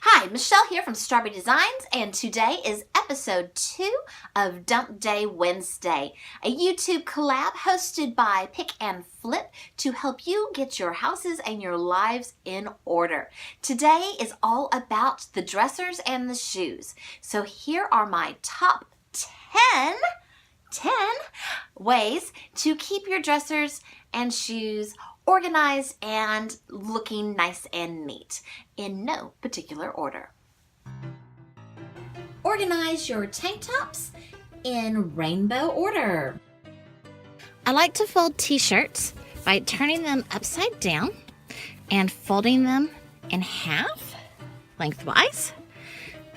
Hi, Michelle here from Straw-Bearie Designs, and today is episode 2 of Dump Day Wednesday, a YouTube collab hosted by Pick and Flip to help you get your houses and your lives in order. Today is all about the dressers and the shoes. So here are my top 10 ways to keep your dressers and shoes organized and looking nice and neat, in no particular order. Organize your tank tops in rainbow order. I like to fold t-shirts by turning them upside down and folding them in half lengthwise,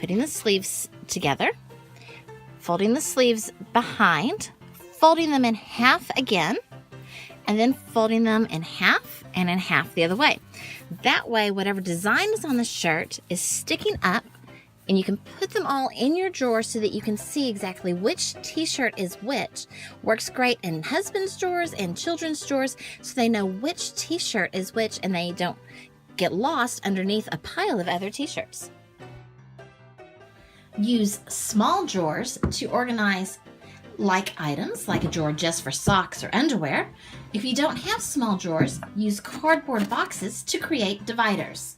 putting the sleeves together, folding the sleeves behind, folding them in half again, and then folding them in half and in half the other way. That way, whatever design is on the shirt is sticking up, and you can put them all in your drawer so that you can see exactly which t-shirt is which. Works great in husband's drawers and children's drawers so they know which t-shirt is which and they don't get lost underneath a pile of other t-shirts. Use small drawers to organize like items, like a drawer just for socks or underwear. If you don't have small drawers, use cardboard boxes to create dividers.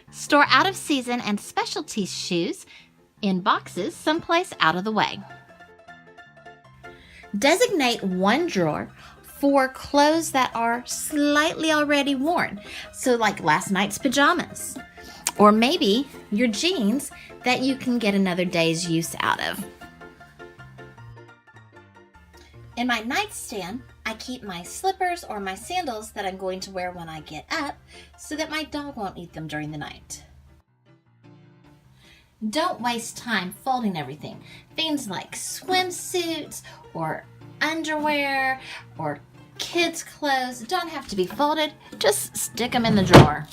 Store out of season and specialty shoes in boxes someplace out of the way. Designate one drawer for clothes that are slightly already worn. So like last night's pajamas, or maybe your jeans that you can get another day's use out of. In my nightstand, I keep my slippers or my sandals that I'm going to wear when I get up so that my dog won't eat them during the night. Don't waste time folding everything. Things like swimsuits or underwear or kids' clothes don't have to be folded. Just stick them in the drawer.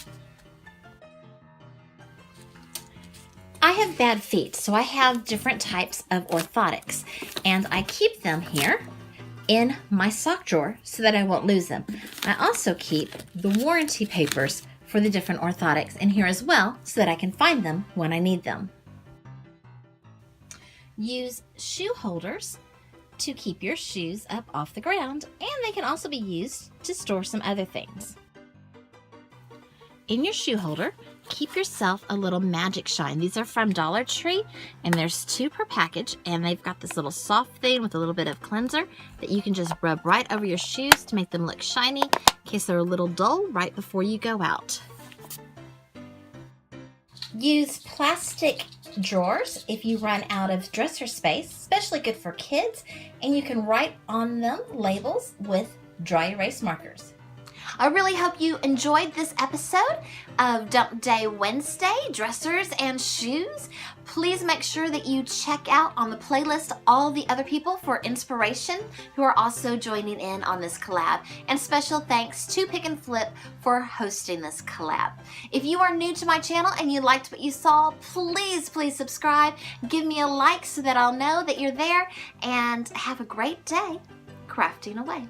I have bad feet, so I have different types of orthotics, and I keep them here in my sock drawer so that I won't lose them. I also keep the warranty papers for the different orthotics in here as well so that I can find them when I need them. Use shoe holders to keep your shoes up off the ground, and they can also be used to store some other things. In your shoe holder, keep yourself a little magic shine. These are from Dollar Tree, and there's 2 per package, and they've got this little soft thing with a little bit of cleanser that you can just rub right over your shoes to make them look shiny in case they're a little dull right before you go out. Use plastic drawers if you run out of dresser space, especially good for kids, and you can write on them labels with dry erase markers. I really hope you enjoyed this episode of Dump Day Wednesday, dressers and shoes. Please make sure that you check out on the playlist all the other people for inspiration who are also joining in on this collab. And special thanks to Pick and Flip for hosting this collab. If you are new to my channel and you liked what you saw, please subscribe. Give me a like so that I'll know that you're there, and have a great day crafting away.